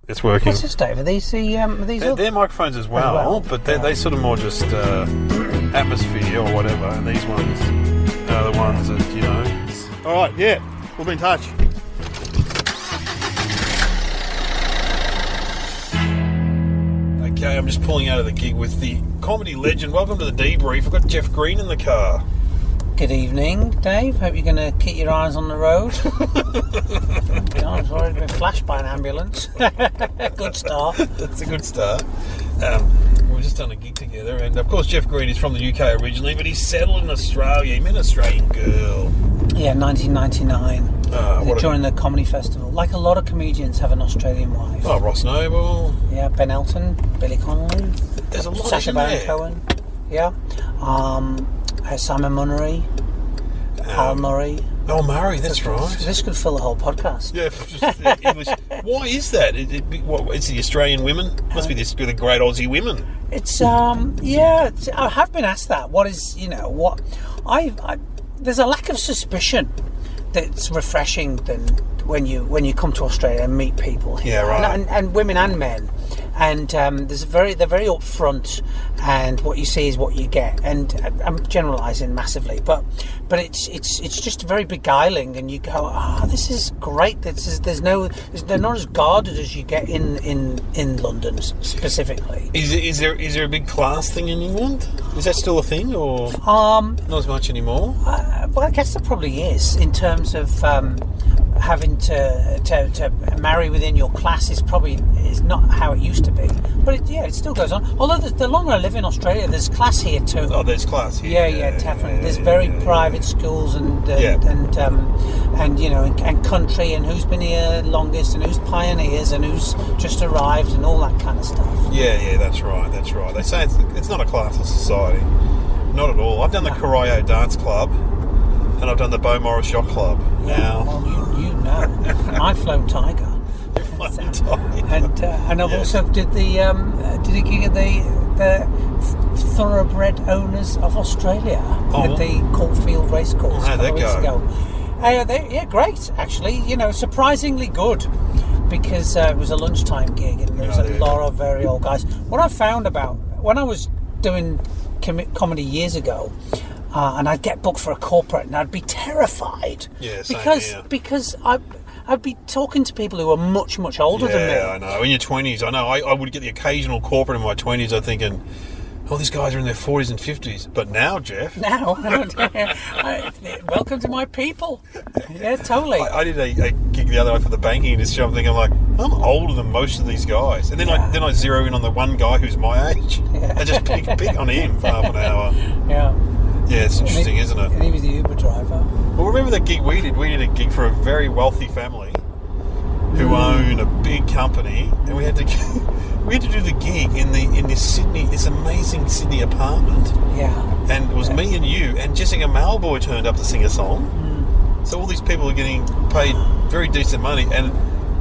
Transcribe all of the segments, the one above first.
It's working. What's this, Dave? Are these They're microphones as well, but they sort of more just atmosphere or whatever. And these ones are the ones that, you know. All right, yeah, we'll be in touch. Okay, I'm just pulling out of the gig with the comedy legend. Welcome to the Debrief. We've got Jeff Green in the car. Good evening, Dave. Hope you're going to keep your eyes on the road. I was already been flashed by an ambulance. Good start. That's a good start. We've just done a gig together, and of course Jeff Green is from the UK originally, but he's settled in Australia. He met an Australian girl. Yeah, 1999. During the comedy festival. Like a lot of comedians have an Australian wife. Oh, Ross Noble. Yeah, Ben Elton, Billy Connolly. There's a lot Sacha in there. Baron Cohen. Yeah. Simon Munnery. Al Murray. Oh, Murray, that's right. This could fill a whole podcast. Yeah, just English. Why is that? It's the Australian women? Must be the great Aussie women. It's I have been asked that. What is, what I there's a lack of suspicion that's refreshing than when you come to Australia and meet people here. Yeah, right. And women and men. And they're very upfront, and what you see is what you get. And I'm generalising massively, but it's just very beguiling, and you go, this is great. They're not as guarded as you get in London specifically. Is there a big class thing in England? Is that still a thing, or not as much anymore? Well, I guess there probably is, in terms of having to marry within your class is not how it used to be, but it still goes on. Although the longer I live in Australia, there's class here too. Oh, there's class here. Yeah, definitely. There's very private schools and country, and who's been here longest, and who's pioneers, and who's just arrived, and all that kind of stuff. Yeah, that's right. They say it's not a classless society, not at all. I've done the Corio Dance Club, and I've done the Beaumaris Yacht Club. Now, I've flown Tiger. And I've also did a gig at the Thoroughbred Owners of Australia at the Caulfield Racecourse a couple of weeks ago. Great, actually. Surprisingly good, because it was a lunchtime gig, and there was a lot of very old guys. What I found about when I was doing comedy years ago, and I'd get booked for a corporate, and I'd be terrified because I'd be talking to people who are much, much older than me. Yeah, I know. In your 20s, I know. I would get the occasional corporate in my 20s. I'm thinking, these guys are in their 40s and 50s. But now, Jeff... welcome to my people. Yeah, totally. I did a gig the other night for the banking industry. I'm thinking, I'm older than most of these guys. And then I zero in on the one guy who's my age. Yeah. I just pick on him for half an hour. Yeah. Yeah, it's interesting, isn't it? And he was the Uber driver. Well, remember that gig we did? We did a gig for a very wealthy family who own a big company, and we had to do the gig in this amazing Sydney apartment. Yeah. And it was me and you, and Jessica Malboy turned up to sing a song. Mm. So all these people are getting paid very decent money, and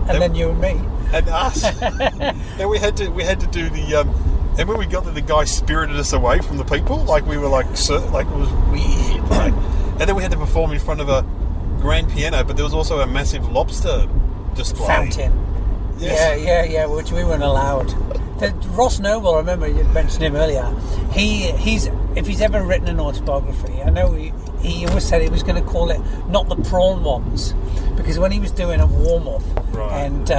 then you and me and us. And we had to do the. And when we got there, the guy spirited us away from the people. We were it was weird. And then we had to perform in front of a grand piano, but there was also a massive lobster display. Fountain. Yes. Yeah, which we weren't allowed. Ross Noble, I remember you mentioned him earlier. If he's ever written an autobiography, I know he always said he was going to call it Not the Prawn Ones, because when he was doing a warm-up, and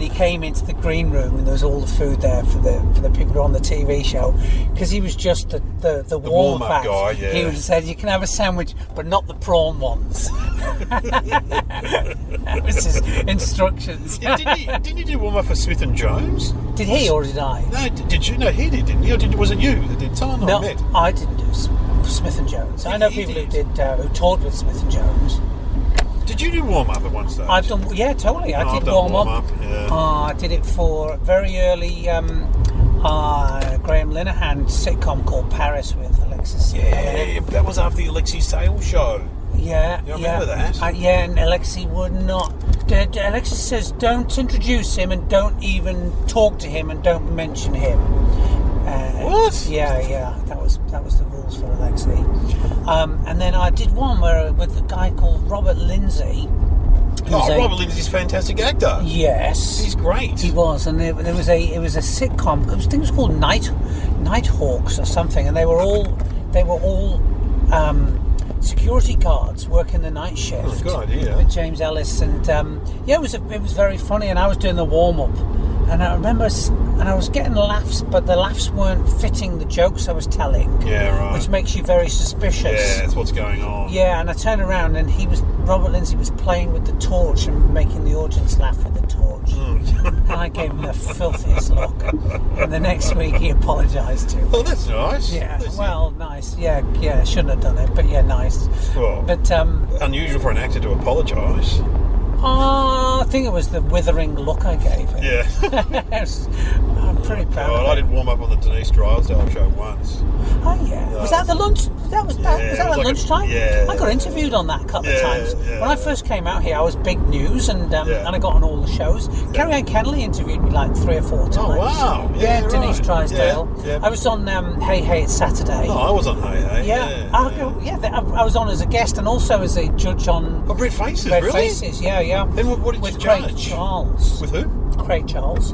he came into the green room, and there was all the food there for the people who were on the TV show, because he was just the warm-up guy. Yeah. He would have said, you can have a sandwich, but not the prawn ones. That was his instructions. Yeah, didn't you do warm-up for Smith & Jones? Did he, or did I? No, did you? No, he did, didn't you? Or was it you that did? Someone I met. I didn't do Smith & Jones. I know people who toured with Smith & Jones. Did you do warm-up at one stage? I've done, totally. I did warm-up. Yeah. I did it for very early Graham Linehan sitcom called Paris with Alexis. Yeah, that was after the Alexi Sale show. Yeah, I remember that. And Alexi would not. Alexis says, don't introduce him, and don't even talk to him, and don't mention him. What? Yeah. That was the rules for Alexi. And then I did one with a guy called Robert Lindsay, Robert Lindsay's a fantastic actor. Yes, he's great. He was, and it was a sitcom. I think it was called Nighthawks or something, and they were all security guards working the night shift. Oh, good idea. With James Ellis, and it was very funny. And I was doing the warm up, and I remember, and I was getting laughs, but the laughs weren't fitting the jokes I was telling. Yeah, right. Which makes you very suspicious. Yeah, that's what's going on. Yeah, and I turned around, and Robert Lindsay was playing with the torch and making the audience laugh with the torch. And I gave him the filthiest look. And the next week he apologised to me. Oh, that's nice. Yeah, nice. Yeah, shouldn't have done it, but yeah, nice. Well, but unusual for an actor to apologise. I think it was the withering look I gave him. Yeah. I'm pretty proud of it. I did warm up on the Denise Drysdale show once. Oh yeah. Was that the lunch? Was that like lunchtime? Yeah. I got interviewed on that a couple of times. Yeah. When I first came out here, I was big news, and I got on all the shows. Carrie Ann Kennelly interviewed me like 3 or 4 times. Oh wow. Yeah, right. Denise Drysdale. Yeah. I was on Hey Hey It's Saturday. Oh, I was on Hey Hey. Yeah. I was on as a guest and also as a judge on Red Faces. Red really? Faces. Yeah. Then what did with you Craig judge? Charles. With who? Craig Charles.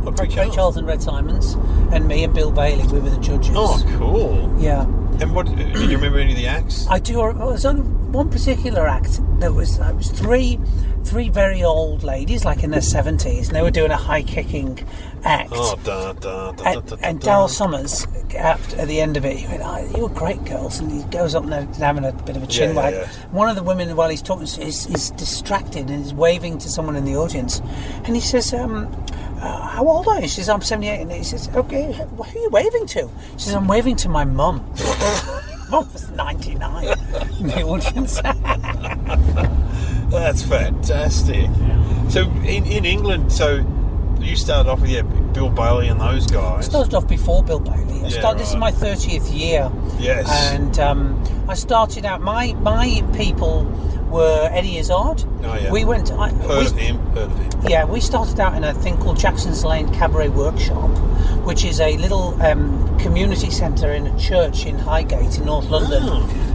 Oh, Craig Craig Charles and Red Simons, and me and Bill Bailey. We were the judges. Oh, cool. Yeah. And what? Do you remember any of the acts? I do. I was on one particular act that was three very old ladies, like in their 70s, and they were doing a high kicking act. Oh, and Darryl Summers, at the end of it, he went, "Oh, you were great girls," and he goes up there having a bit of a chin wag. Yeah. One of the women, while he's talking, is distracted and is waving to someone in the audience, and he says, "How old are you?" She says, "I'm 78," and he says, "Okay, who are you waving to?" She says, "I'm waving to my mum." Mum was 99 in the audience. That's fantastic. Yeah. So in England, so you started off with Bill Bailey and those guys. I started off before Bill Bailey. This is my 30th year. Yes. And I started out. My people were Eddie Izzard. Oh yeah. We went. Heard of him. Yeah, we started out in a thing called Jackson's Lane Cabaret Workshop, which is a little community centre in a church in Highgate in North London,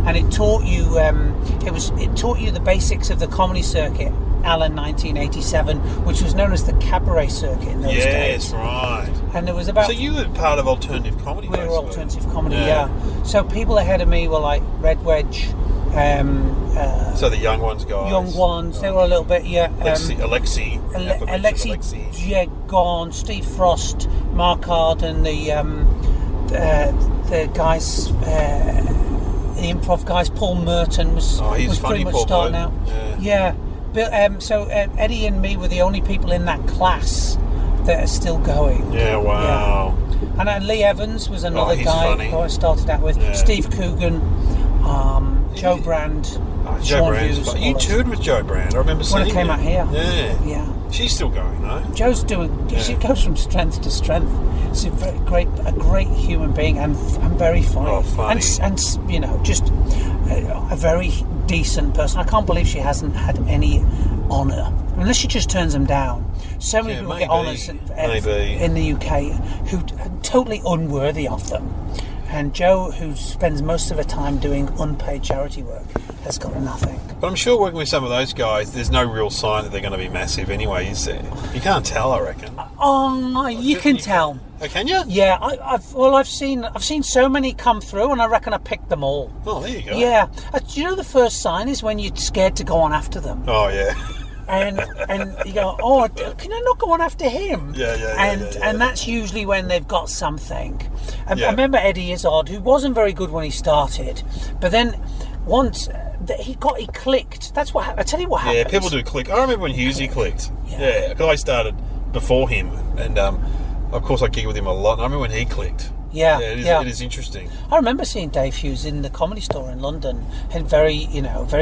and it taught you it taught you the basics of the comedy circuit, Alan 1987, which was known as the cabaret circuit in those days. Yes, right. And there was about. So you were part of alternative comedy. We were alternative comedy, yeah. So people ahead of me were like Red Wedge. So the young ones, guys. Young ones, they were a little bit, yeah. Alexi, yeah, gone. Steve Frost, Mark Arden, the guys, the improv guys. Paul Merton was pretty much starting out. Yeah. So Eddie and me were the only people in that class that are still going. Yeah, wow. Yeah. And Lee Evans was another guy who I started out with. Yeah. Steve Coogan. Joe Brand, Joe Brand. You toured with Joe Brand. I remember seeing when I came out here. Yeah. She's still going though. Joe's doing. She goes from strength to strength. She's a great human being, and very funny. Oh, funny. And you know, just a very decent person. I can't believe she hasn't had any honour, unless she just turns them down. So many people get honours in the UK who are totally unworthy of them. And Joe, who spends most of her time doing unpaid charity work, has got nothing. But I'm sure working with some of those guys, there's no real sign that they're going to be massive anyway, is there? You can't tell, I reckon. Oh, you can tell. Oh, can you? Yeah, I've seen so many come through, and I reckon I picked them all. Oh, there you go. Yeah, you know the first sign is when you're scared to go on after them. Oh yeah. And you go, oh, can I not go on after him? And that's usually when they've got something. I remember Eddie Izzard, who wasn't very good when he started, but then once he clicked. That's what I tell you what happened. Yeah, people do click. I remember when Hughesy clicked. Yeah, because I started before him, and of course I gigged with him a lot. And I remember when he clicked. Yeah, it is interesting. I remember seeing Dave Hughes in the Comedy Store in London, and very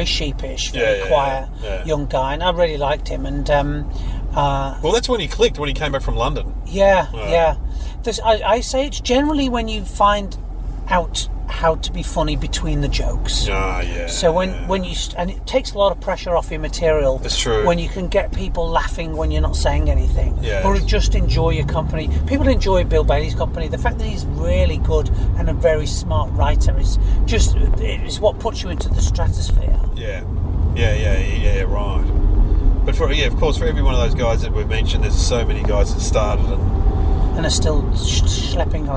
sheepish, very quiet young guy, and I really liked him. And well, that's when he clicked, when he came back from London. Yeah. I say it's generally when you find out how to be funny between the jokes. So when you and it takes a lot of pressure off your material. That's true. When you can get people laughing when you're not saying anything, or just enjoy your company. People enjoy Bill Bailey's company. The fact that he's really good and a very smart writer is what puts you into the stratosphere. Yeah, right. But of course, for every one of those guys that we've mentioned, there's so many guys that started and are still schlepping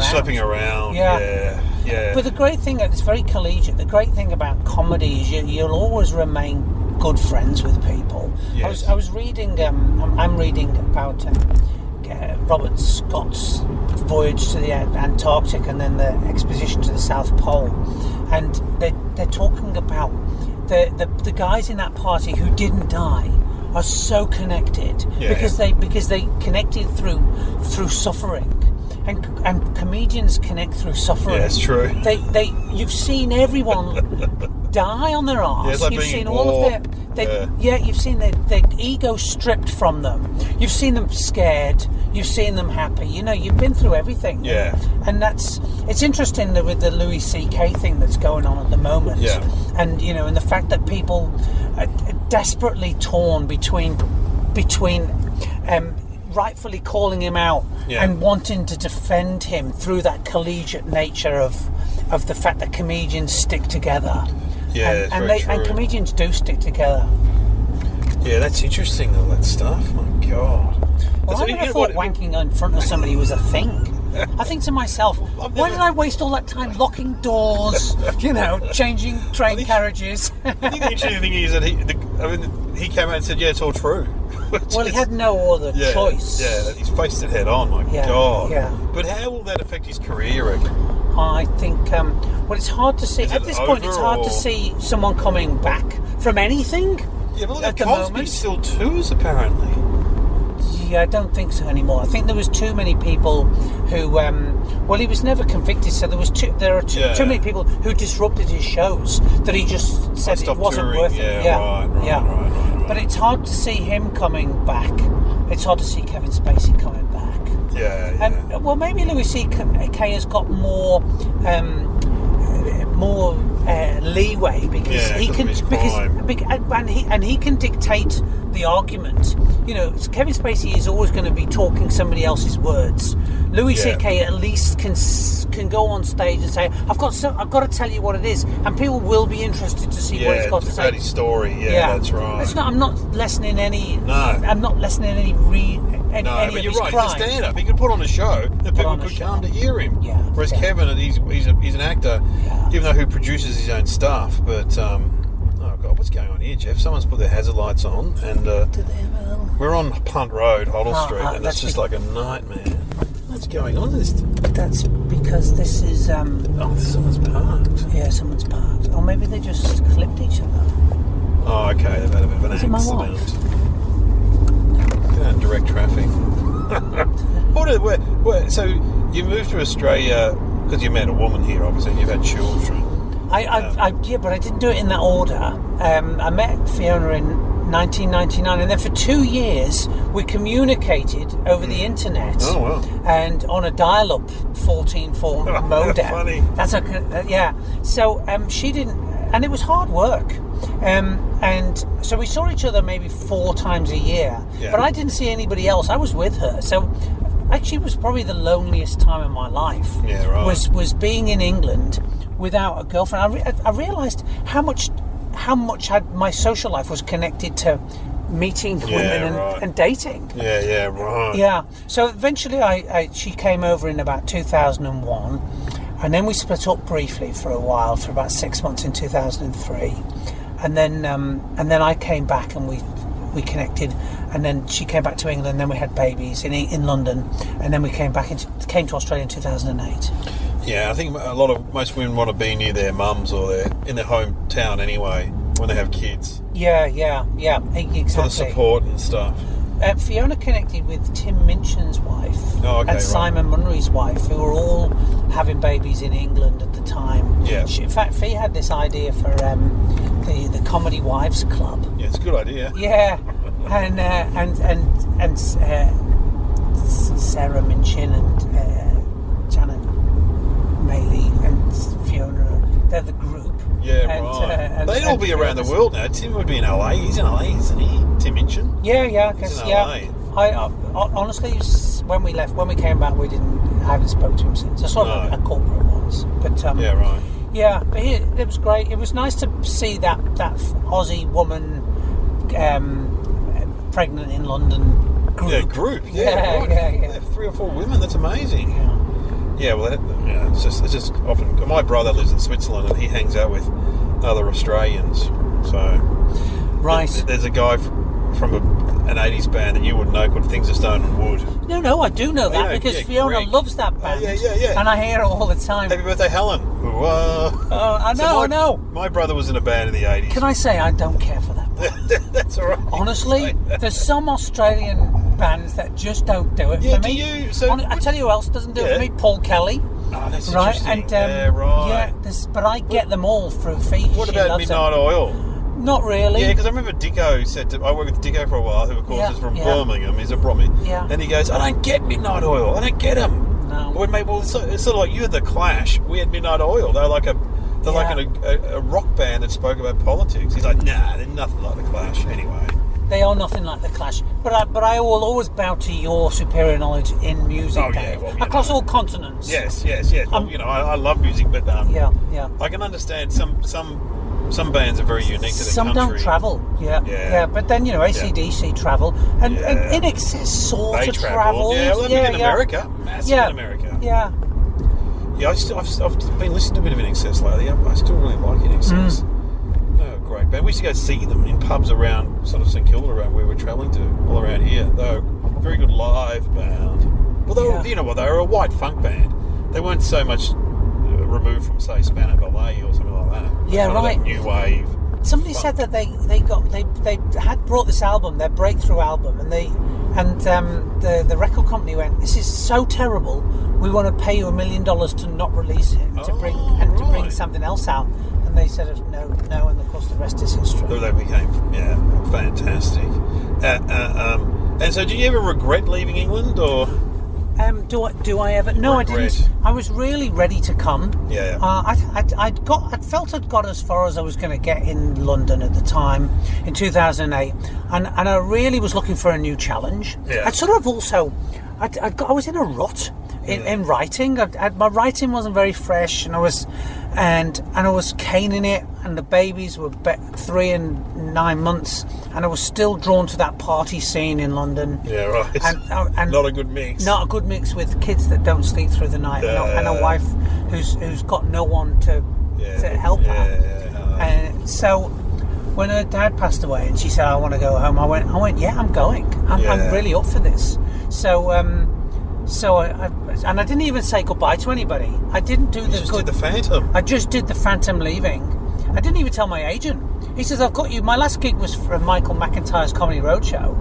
around. Yeah. But the great thing, it's very collegiate. The great thing about comedy is you'll always remain good friends with people. Yes. I was reading. I'm reading about Robert Scott's voyage to the Antarctic and then the expedition to the South Pole, and they're talking about the guys in that party who didn't die are so connected because they connected through suffering, and comedians connect through suffering. Yeah, that's true. You've seen everyone die on their arse. Like you've seen all of you've seen their ego stripped from them. You've seen them scared. You've seen them happy. You've been through everything. Yeah. And it's interesting that with the Louis C.K. thing that's going on at the moment. Yeah. And and the fact that people are desperately torn between rightfully calling him out and wanting to defend him through that collegiate nature of the fact that comedians stick together. Yeah, and comedians do stick together. Yeah, that's interesting, all that stuff. My God. Well, I never thought wanking in front of somebody was a thing. I think to myself, why did I waste all that time locking doors, changing train carriages? I think the interesting thing is that he came out and said, it's all true. Well, he had no other choice. Yeah, he's faced it head on, my God. Yeah. But how will that affect his career, you reckon? I think, it's hard to see. At this point, it's hard to see someone coming back from anything. Yeah, but look at at Cosby still tours, apparently. Yeah, I don't think so anymore. I think there was too many people who, he was never convicted, so there are too many people who disrupted his shows that he just said it wasn't touring. worth it. Right. But it's hard to see him coming back. It's hard to see Kevin Spacey coming back. Yeah. And maybe Louis C.K. has got more leeway because he can and he can dictate the argument. Kevin Spacey is always going to be talking somebody else's words. Louis C.K. at least can go on stage and say, I've got to tell you what it is, and people will be interested to see what he's got to say. His story. Yeah, that's right. I'm not lessening any. No. I'm not lessening any. No, but you're right. He's a stand-up. He could put on a show that people could come to hear him. Yeah. Whereas Kevin, he's an actor, even though he produces his own stuff. But oh God, what's going on here, Jeff? Someone's put their hazard lights on, and we're on Punt Road, Hoddle Street, and it's just like a nightmare. What's going on? That's because this is. Someone's parked. Yeah, someone's parked. Or maybe they just clipped each other. Oh, okay. They've had a bit of an accident. Is it my wife? Direct traffic. So you moved to Australia because you met a woman here, obviously, and you've had children. But I didn't do it in that order. I met Fiona in 1999, and then for 2 years we communicated over the internet. Oh wow! And on a dial-up 14.4 modem. Funny. That's So she didn't, and it was hard work. And so we saw each other maybe 4 times a year, but I didn't see anybody else. I was with her, so actually it was probably the loneliest time in my life. Yeah, right. Was being in England without a girlfriend. I realised how much my social life was connected to meeting women and dating. Yeah, right. Yeah. So eventually, she came over in about 2001, and then we split up briefly for a while, for about 6 months in 2003. And then I came back and we connected, and then she came back to England, and then we had babies in London, and then we came to Australia in 2008. Yeah, I think most women want to be near their mums or in their hometown anyway when they have kids. Yeah, exactly. For the support and stuff. Fiona connected with Tim Minchin's wife and Simon Munry's wife, who were all having babies in England at the time. Yeah. In fact, Fee had this idea for the Comedy Wives Club. Yeah, it's a good idea. Yeah, and Sarah Minchin and Janet Maley and Fiona, they're the group. Yeah, right. They'd all be around the world now. Tim would be in LA. He's in LA, isn't he? Tim Minchin? Yeah, because I honestly, when we came back, I haven't spoken to him since. I saw him at corporate once, but yeah, right. Yeah, but it was great. It was nice to see that Aussie woman pregnant in London group. Yeah, group. Yeah, Right. yeah. 3 or 4 women. That's amazing. Yeah. Well, it's just often. My brother lives in Switzerland, and he hangs out with other Australians. So, Right. There's a guy from an 80s band that you would know called Things of Stone and Wood. No, I do know that because Fiona loves that band. Yeah. And I hear it all the time. Happy birthday, Helen. I know. My brother was in a band in the 80s. Can I say I don't care for that band? That's all right. Honestly, there's some Australian bands that just don't do it for me. I tell you who else doesn't do it for me. Paul Kelly. Oh, that's right. interesting. And right. Yeah, but I get them all through Fee. What about Midnight Oil? Not really. Yeah, because I remember Dicko said I worked with Dicko for a while, who of course is from Birmingham. He's a Brummy. Yeah. And he goes, I don't get Midnight Oil. I don't get them. No. It's sort of like you had the Clash. We had Midnight Oil. They're like a rock band that spoke about politics. He's like, nah, they're nothing like the Clash. Anyway. They are nothing like the Clash, but I will always bow to your superior knowledge in music, Dave, across all continents. Yes. Well, I love music, but yeah. I can understand some bands are very unique to the some country. Some don't travel, yeah. But then AC/DC travel, and In Excess sort of travel. Yeah, well, in America, massive in America. Yeah. Yeah, I've been listening to a bit of In Excess lately. I still really like In Excess. Oh, great band. We used to go see them in pubs around sort of St Kilda, around where we're travelling to, all around here. They were very good live band. Well, they were a white funk band. They weren't so much removed from, say, Spano Ballet or something like that. Yeah, right. New wave. Somebody said that they had brought this album, their breakthrough album, and the record company went, "This is so terrible. We want to pay you $1 million to not release it, to bring something else out." And they said no, and of course the rest is history. So they became fantastic. And so, do you ever regret leaving England, or? Do I ever? No, I didn't. I was really ready to come. Yeah. I felt I'd got as far as I was going to get in London at the time in 2008, and I really was looking for a new challenge. Yeah. I'd sort of also, I was in a rut in writing. My writing wasn't very fresh, and I was caning it, and the babies were 3 and 9 months, and I was still drawn to that party scene in London. Yeah, right. And not a good mix. Not a good mix with kids that don't sleep through the night, and a wife who's got no one to help her. And so when her dad passed away, and she said, "I want to go home," I went, "Yeah, I'm going. I'm really up for this." So I didn't even say goodbye to anybody. I didn't do did the Phantom. I just did the Phantom leaving. I didn't even tell my agent. He says, "I've got you." My last gig was for Michael McIntyre's Comedy Roadshow,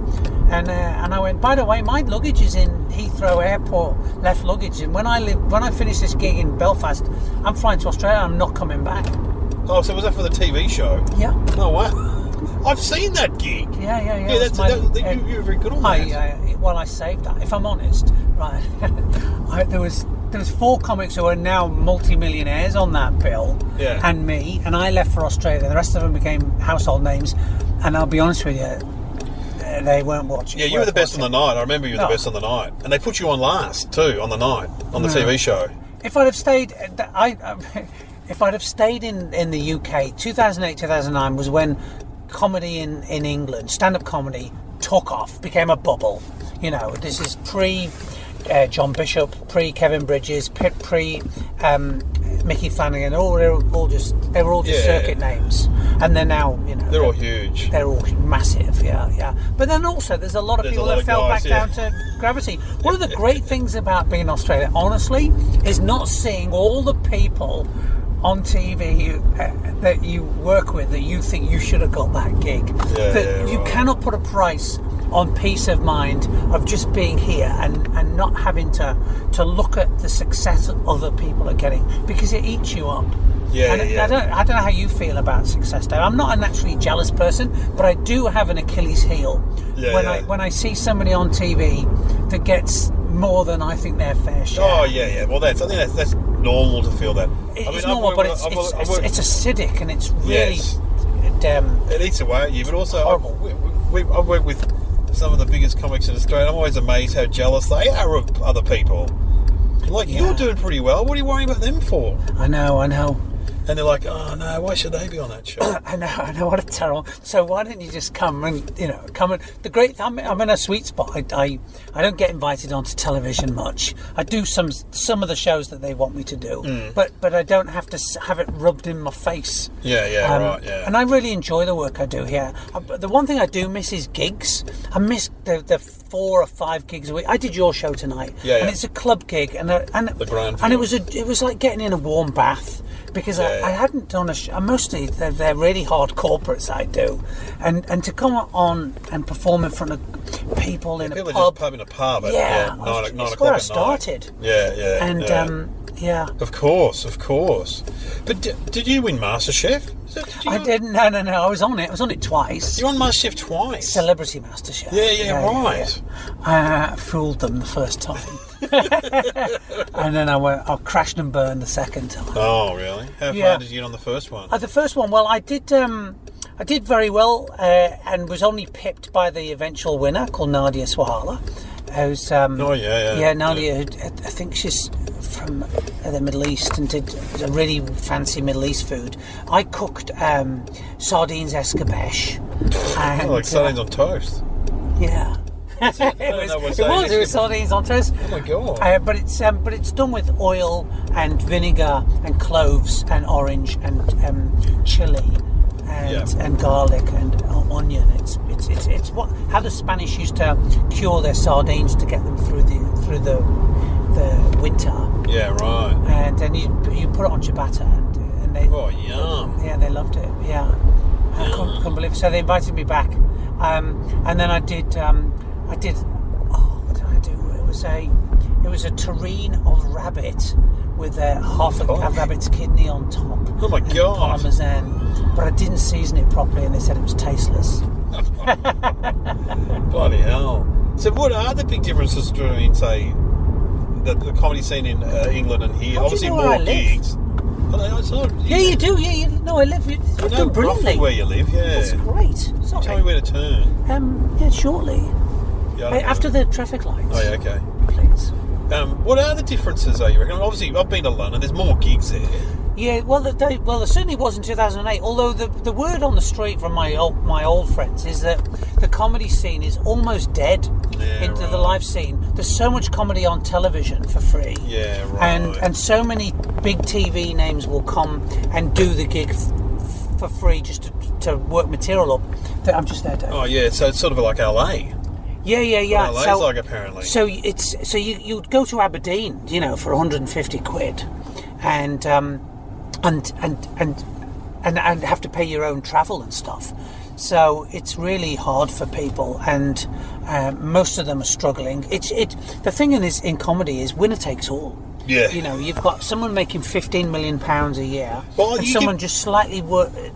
and I went, "By the way, my luggage is in Heathrow Airport, left luggage, and when I finish this gig in Belfast, I'm flying to Australia. I'm not coming back." Oh, so was that for the TV show? Yeah. Oh wow. I've seen that gig. Yeah. You were very good on that. Well, I saved that. If I'm honest, right? There was 4 comics who are now multi-millionaires on that bill, and me, and I left for Australia. The rest of them became household names, and I'll be honest with you, they weren't watching. Yeah, you were the best on the night. I remember you were the best on the night, and they put you on last too on the night on the TV show. If I'd have stayed, if I'd have stayed in the UK, 2008, 2009 was when comedy in England, stand-up comedy, took off, became a bubble. This is pre John Bishop, pre Kevin Bridges, pre Mickey Flanagan. They were all just circuit names, and they're now they're all huge. They're all massive, yeah. But then also there's a lot of people that fell back down to gravity. One of the great things about being in Australia, honestly, is not seeing all the people on TV that you work with that you think you should have got that gig. You cannot put a price on peace of mind of just being here and not having to look at the success other people are getting, because it eats you up. I don't know how you feel about success, Dave. I'm not a naturally jealous person, but I do have an Achilles heel when I see somebody on TV that gets more than I think their fair share. Oh yeah. Well, I think that's normal to feel that. It's normal, but it's acidic, and it's really it eats away at you. But also, horrible. I've worked with some of the biggest comics in Australia. I'm always amazed how jealous they are of other people. Like, you're doing pretty well. What are you worrying about them for? I know. And they're like, oh no, why should they be on that show? I know, what a terrible. So why don't you just come and the great. I'm in a sweet spot. I don't get invited onto television much. I do some of the shows that they want me to do, but I don't have to have it rubbed in my face. Yeah, right, yeah. And I really enjoy the work I do here. The one thing I do miss is gigs. I miss the 4 or 5 gigs a week. I did your show tonight, and it's a club gig, and it was like getting in a warm bath. Because I hadn't done a show. Mostly they're really hard corporates I do, and to come on and perform in front of people in a pub. Just in a pub. At, 9 That's o'clock where I at started. Night. Yeah. And yeah. Of course. But did you win MasterChef? I didn't. No. I was on it. I was on it twice. You won MasterChef twice? Celebrity MasterChef. Yeah, right. I fooled them the first time. And then I crashed and burned the second time. Oh, really? How far did you get on the first one? The first one, well, I did very well, and was only pipped by the eventual winner called Nadia Swahala, who's Nadia. I think she's from the Middle East and did a really fancy Middle East food. I cooked sardines escabeche. And, like sardines on toast. Yeah. It was sardines on toast. Oh my god! But it's done with oil and vinegar and cloves and orange and chili and garlic and onion. It's how the Spanish used to cure their sardines to get them through the winter. Yeah, right. And then you put it on ciabatta and they. Oh, yum! Yeah, they loved it. Yeah, I couldn't believe it. So they invited me back, and then I did. What did I do? It was a terrine of rabbit with half a rabbit's kidney on top. Oh my god! Parmesan, but I didn't season it properly, and they said it was tasteless. Bloody hell! So, what are the big differences between, say, the comedy scene in England and here? Obviously, more gigs. Yeah, you do. Yeah, I live. I've done brilliantly. Where you live? Yeah, that's great. Sorry. Tell me where to turn. Yeah, shortly. After the traffic lights. Oh, yeah, okay. Please. What are the differences, you reckon? Obviously, I've been to London. There's more gigs there. Yeah, well, there certainly was in 2008. Although the word on the street from my old friends is that the comedy scene is almost dead the live scene. There's so much comedy on television for free. Yeah, right. And so many big TV names will come and do the gig for free just to work material up. That I'm just there, Dave. Oh yeah, so it's sort of like LA. Yeah. What LA's like apparently. So you'd go to Aberdeen, for 150 quid, and have to pay your own travel and stuff. So it's really hard for people, and most of them are struggling. The thing in comedy is winner takes all. Yeah. You've got someone making £15 million a year, and someone just slightly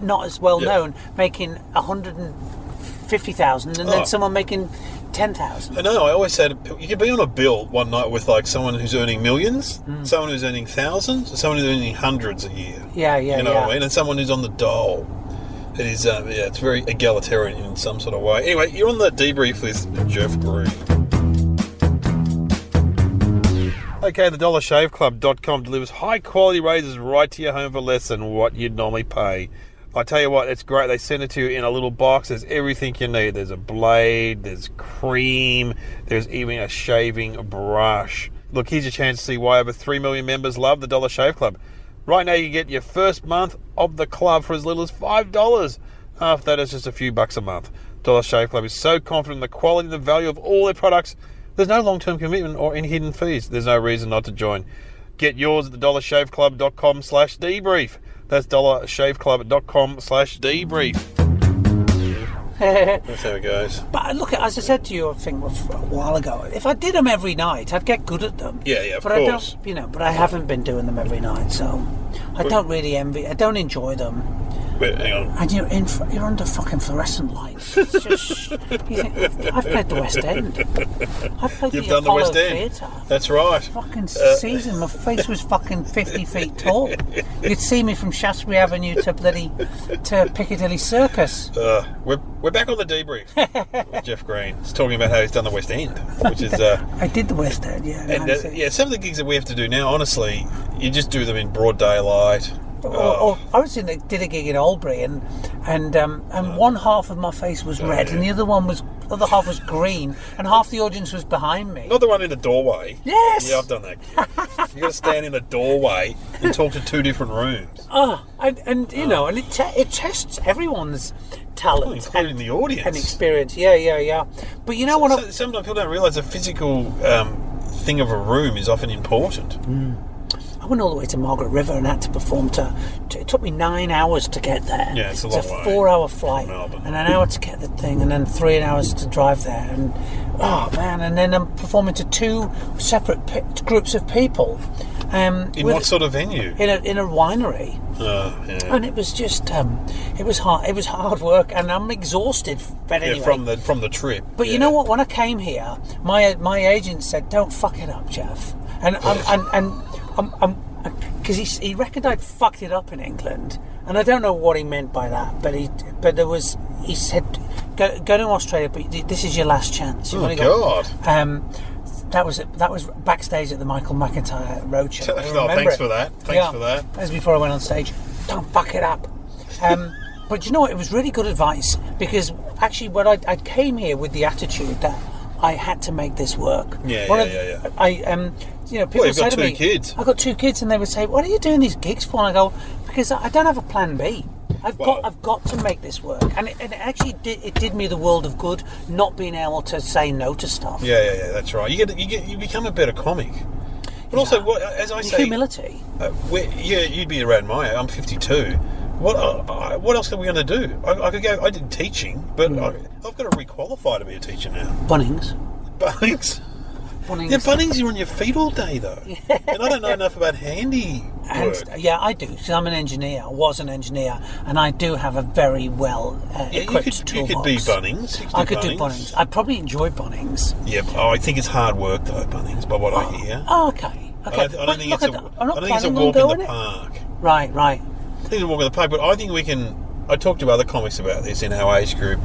not as well known making 150,000, and then someone making 10,000. I know. I always said you could be on a bill one night with like someone who's earning millions, someone who's earning thousands, and someone who's earning hundreds a year. Yeah. You know what I mean? And someone who's on the dole. It is. It's very egalitarian in some sort of way. Anyway, you're on the debrief with Jeff Green. Okay, the dollarshaveclub.com delivers high quality razors right to your home for less than what you'd normally pay. I tell you what, it's great. They send it to you in a little box. There's everything you need. There's a blade, there's cream, there's even a shaving brush. Look, here's your chance to see why over 3 million members love the Dollar Shave Club. Right now, you get your first month of the club for as little as $5. After that, it's just a few bucks a month. Dollar Shave Club is so confident in the quality and the value of all their products. There's no long-term commitment or any hidden fees. There's no reason not to join. Get yours at the dollarshaveclub.com/debrief. That's dollarshaveclub.com/debrief. That's how it goes. But look, as I said to you, I think a while ago, if I did them every night, I'd get good at them. Yeah, of course. I don't, but I haven't been doing them every night, so I don't really envy. I don't enjoy them. Wait, hang on. And you're under fucking fluorescent lights. It's just, I've played the West End. I've played You've the done Apollo the West End. Theatre. That's right. Fucking season. My face was fucking 50 feet tall. You'd see me from Shaftesbury Avenue to Piccadilly Circus. We're back on the debrief with Jeff Green. He's talking about how he's done the West End, which is. I did the West End, yeah. And some of the gigs that we have to do now, honestly, you just do them in broad daylight. Or I did a gig in Albury, and one half of my face was red, and the other half was green, and half the audience was behind me. Not the one in the doorway. Yes. Yeah, I've done that. You got to stand in a doorway and talk to two different rooms. And it tests everyone's talent, including the audience and experience. Yeah. But you know what? Sometimes people don't realise the physical thing of a room is often important. I went all the way to Margaret River and had to perform it took me 9 hours to get there. Yeah, it's a long way. It's a 4-hour flight, Melbourne. and an hour to get the thing, and then 3 hours to drive there. And and then I'm performing to 2 separate groups of people. In what sort of venue? In a winery. Yeah. And it was just it was hard. It was hard work, and I'm exhausted. But anyway, from the trip. But you know what? When I came here, my agent said, "Don't fuck it up, Jeff." And because he reckoned I'd fucked it up in England, and I don't know what he meant by that. But he said, "Go to Australia, but this is your last chance." Oh God. That was backstage at the Michael McIntyre roadshow. Thanks for that. Thanks for that. That was before I went on stage. Don't fuck it up. But you know what? It was really good advice, because actually, when I came here with the attitude that I had to make this work. Yeah. People say to me, kids. I've got 2 kids, and they would say, "What are you doing these gigs for?" And I go, "Because I don't have a plan B. I've got to make this work." And it actually did me the world of good, not being able to say no to stuff. Yeah. That's right. You become a better comic. But also, as I say, humility. You'd be around my age. I'm 52. What else are we going to do? I could go. I did teaching, but I've got to re-qualify to be a teacher now. Bunnings. Yeah, Bunnings, you're on your feet all day, though. Yeah. And I don't know enough about handy work. Yeah, I do, because I'm an engineer. I was an engineer, and I do have a very well equipped toolbox. You could be Bunnings. I could do Bunnings. I probably enjoy Bunnings. Yeah, I think it's hard work, though, Bunnings, by what I hear. Oh, okay. I don't think it's a walk in the park. Right. I think it's a walk in the park, but I think we can... I talked to other comics about this in our age group.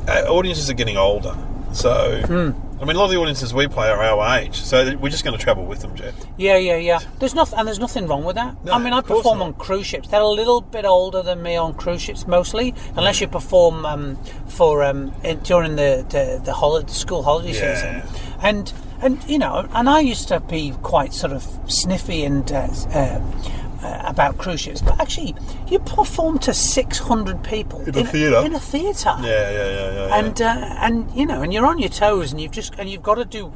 Audiences are getting older, so... I mean, a lot of the audiences we play are our age, so we're just going to travel with them, Jeff. Yeah. There's nothing wrong with that. No, I mean, I perform on cruise ships. They're a little bit older than me on cruise ships, mostly, unless you perform during the school holiday season. And I used to be quite sort of sniffy and about cruise ships, but actually, you perform to 600 people in a theatre. Yeah. And you're on your toes, and you've got to do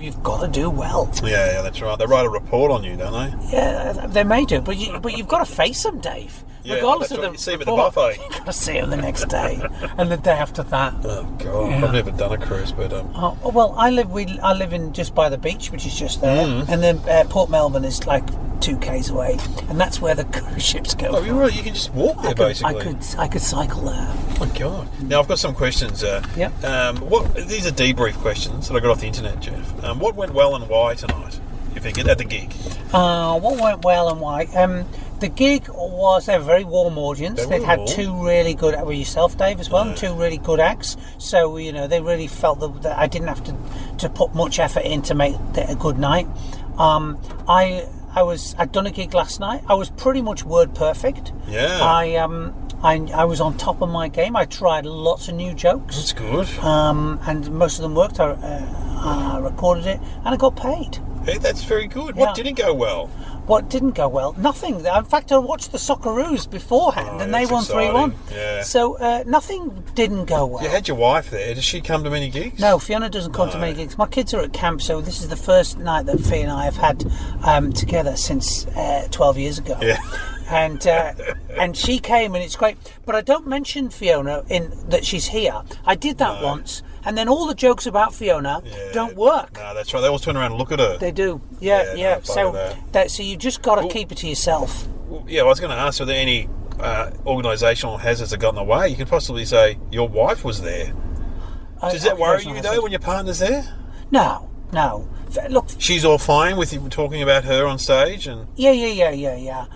well. Yeah, that's right. They write a report on you, don't they? Yeah, they may do, but you've got to face them, Dave. Yeah, regardless of right. You see them at the buffet. You've got to see them the next day, and the day after that. Oh God, yeah. I've never done a cruise, but I live in just by the beach, which is just there, and then Port Melbourne is like 2 k's away, and that's where the cruise ships go. Oh, you're right. You can just walk there, basically. I could cycle there. Oh my God! Now I've got some questions. Yep. These are debrief questions that I got off the internet, Jeff. What went well and why tonight? If you get at the gig. What went well and why? The gig was a very warm audience. They'd had 2 really good, with yourself, Dave, as well, and 2 really good acts. So they really felt that I didn't have to put much effort in to make it a good night. I'd done a gig last night. I was pretty much word perfect. Yeah. I was on top of my game. I tried lots of new jokes. That's good. And most of them worked. I recorded it, and I got paid. Hey, that's very good. Yeah. What didn't go well? What didn't go well? Nothing. In fact, I watched the Socceroos beforehand, and they won 3-1. Yeah. So nothing didn't go well. You had your wife there. Does she come to many gigs? No, Fiona doesn't come to many gigs. My kids are at camp, so this is the first night that Fee and I have had together since 12 years ago. Yeah. And she came, and it's great. But I don't mention Fiona in that she's here. I did that once. And then all the jokes about Fiona don't work. No, that's right. They always turn around and look at her. They do. Yeah. So you just got to keep it to yourself. Yeah, I was going to ask, were there any organisational hazards that got in the way? You could possibly say your wife was there. Does that worry you, though, when your partner's there? No. Look, she's all fine with you talking about her on stage? And Yeah.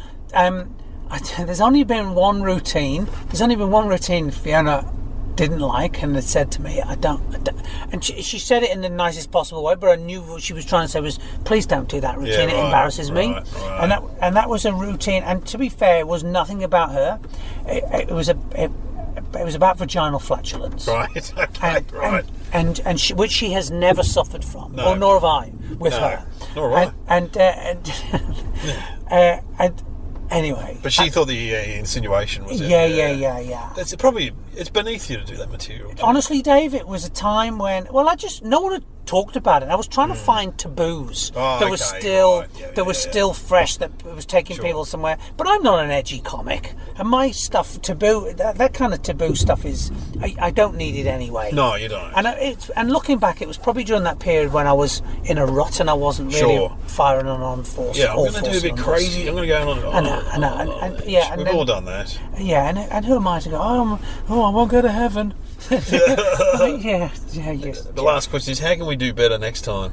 There's only been one routine. Fiona didn't like and had said to me, I don't and she said it in the nicest possible way, but I knew what she was trying to say was, please don't do that routine, it embarrasses me. Right. And that was a routine, and to be fair, it was nothing about her. It was about vaginal flatulence. Right, okay, and which she has never suffered from, or nor have I with her. Nor have I. And anyway. But she thought the insinuation was it. Yeah. It's beneath you to do that material. Honestly, Dave, it was a time when, no one had talked about it. I was trying to find taboos that was still fresh, that was taking people somewhere. But I'm not an edgy comic, and my stuff, taboo, that kind of taboo stuff is, I don't need it anyway. No, you don't. And looking back, it was probably during that period when I was in a rut and I wasn't really firing on force. Yeah, I'm going to do a bit crazy. I'm going to go on. We've all done that. Yeah, and who am I to go? I won't go to heaven. Yeah. The last question is, how can we do better next time?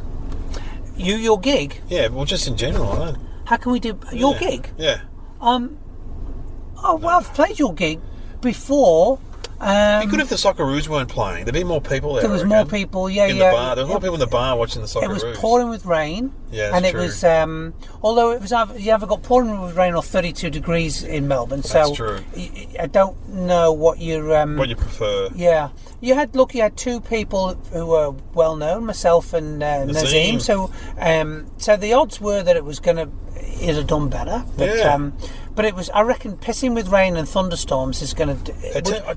Your gig? Yeah, well, just in general, I don't. How can we do your gig? Yeah. I've played your gig before. It'd be good if the Socceroos weren't playing. There'd be more people there. There was more people, in the bar. There was more people in the bar watching the Socceroos. It was pouring with rain. Yeah, that's and it true. was, although it was you either got pouring with rain or 32 degrees in Melbourne. That's true. I don't know what you prefer. Yeah, you had two people who were well known, myself and Nazim. So the odds were that it'd have done better. But, but it was, I reckon, pissing with rain and thunderstorms is going to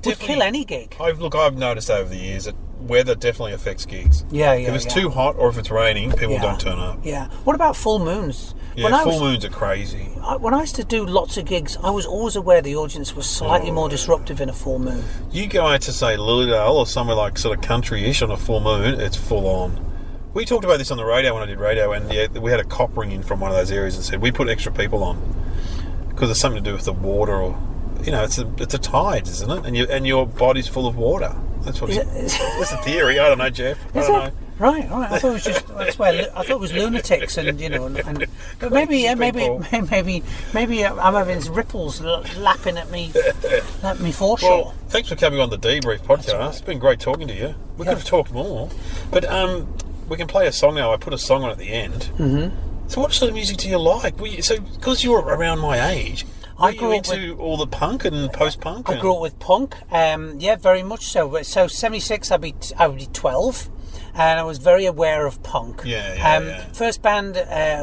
would kill any gig. I've noticed over the years that weather definitely affects gigs. Yeah. If it's too hot or if it's raining, people don't turn up. Yeah. What about full moons? Yeah, full moons are crazy. When I used to do lots of gigs, I was always aware the audience was slightly more disruptive in a full moon. You go out to, say, Lilydale or somewhere like sort of country-ish on a full moon, it's full on. We talked about this on the radio when I did radio, and we had a cop ring in from one of those areas and said, we put extra people on because it's something to do with the water, or it's a tide, isn't it? And your body's full of water. That's what that's the theory. I don't know, Jeff. I don't know. Right. I thought it was just I thought it was lunatics, and but maybe I'm having ripples lapping at me foreshore. Well, thanks for coming on the Debrief podcast. Right. It's been great talking to you. We could have talked more, but we can play a song now. I put a song on at the end. Mm-hmm. So what sort of music do you like? Because you're around my age, were you into all the punk and post-punk? I grew up with punk. Very much so. So 76, I would be 12. And I was very aware of punk. First band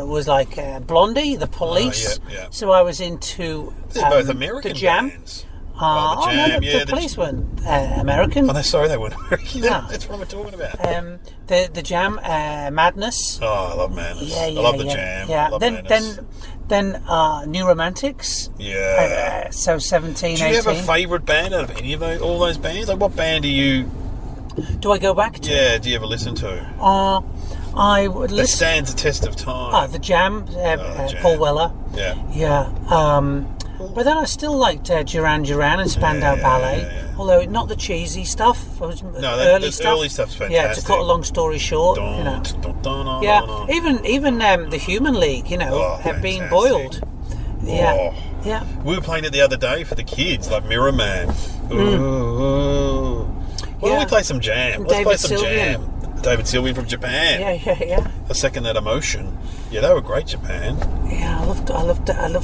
was like Blondie, The Police. So I was into both American The Jam. Bands. The Police weren't American. Oh, sorry, they weren't American. No. That's what we're talking about. The Jam, Madness. Oh, I love Madness. I love the Jam. Yeah. Love then New Romantics. Yeah. So 17, 18. Do you have a favourite band out of any of all those bands? Like, what band do I go back to? Yeah, do you ever listen to? I would listen. That stands the test of time. The Jam, Paul Weller. Yeah. But then I still liked Duran Duran and Spandau Ballet, although not the cheesy stuff. Early stuff's fantastic. Yeah, to cut a long story short, even the Human League, have been boiled. Yeah. We were playing it the other day for the kids, like Mirror Man. Ooh. Why don't we play some Jam? Let's play some Jam. David Sylvian from Japan. Yeah. I second that emotion. Yeah, they were great, Japan. Yeah, I loved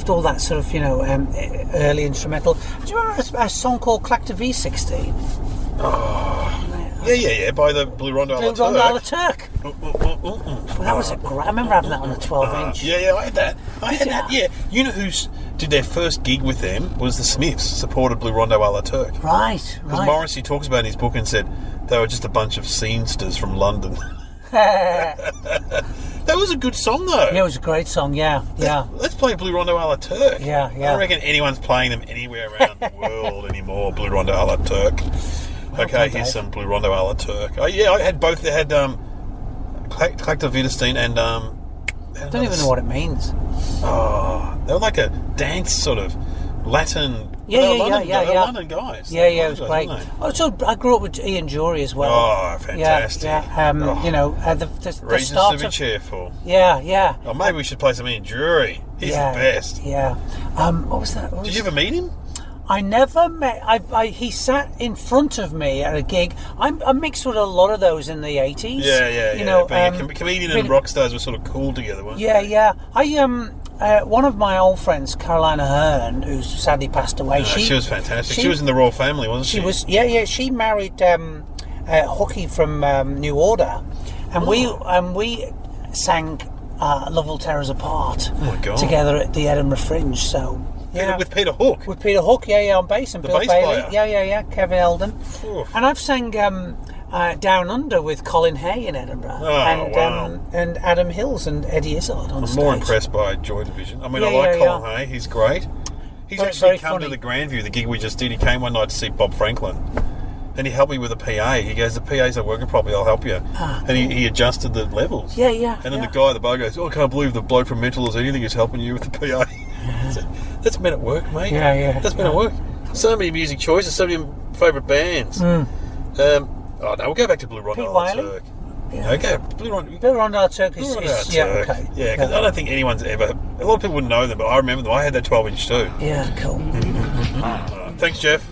all that sort of early instrumental. Do you remember a song called Clack to V16? Oh, yeah, by the Blue Rondo a la Turk. That was a great. I remember having that on a 12-inch. Yeah, I had that. Yeah, you know who did their first gig with them was the Smiths, supported Blue Rondo a la Turk. Right. Because Morrissey talks about in his book and said they were just a bunch of scenesters from London. That was a good song, though. Yeah, it was a great song, yeah. Let's play Blue Rondo a la Turk. Yeah. I don't reckon anyone's playing them anywhere around the world anymore, Blue Rondo a la Turk. Okay, here's some Blue Rondo a la Turk. I had both. They had Clack to Wittgenstein and... I don't even know what it means. Oh, they were like a dance sort of Latin... London guys. Yeah, it was great. So I grew up with Ian Jury as well. Oh, fantastic. The reasons start to be cheerful. Yeah. Oh, maybe we should play some Ian Jury. He's the best. Yeah. What was that? Did you ever meet him? I never met. He sat in front of me at a gig. I mixed with a lot of those in the 80s. Yeah. You know, comedian and rock stars were sort of cool together, weren't they? Yeah. One of my old friends, Carolina Hearn, who's sadly passed away. She was fantastic. She was in the royal family, wasn't she? She was. Yeah. She married Hookie from New Order, and we sang Love Will Tear Us Apart together at the Edinburgh Fringe. So. Yeah. With Peter Hook? With Peter Hook, on bass, and the Bill bass Bailey. player. Yeah, Kevin Eldon. Oof. And I've sang Down Under with Colin Hay in Edinburgh. And Adam Hills and Eddie Izzard on stage. I'm more impressed by Joy Division. I mean, I like Colin Hay, he's great. He's actually come to the Grandview, the gig we just did. He came one night to see Bob Franklin. And he helped me with a PA. He goes, the PA's not working properly, I'll help you. And he adjusted the levels. Yeah. And then the guy at the bar goes, I can't believe the bloke from Mental is anything is helping you with the PA. That's men at work, mate. Yeah. That's men at work. So many music choices, so many favourite bands. We'll go back to Blue Rondell Turk. Yeah. Okay, Blue Rondell Turk is Turk. Okay. Yeah, because I don't think anyone's ever... A lot of people wouldn't know them, but I remember them. I had that 12-inch too. Yeah, cool. Thanks, Jeff.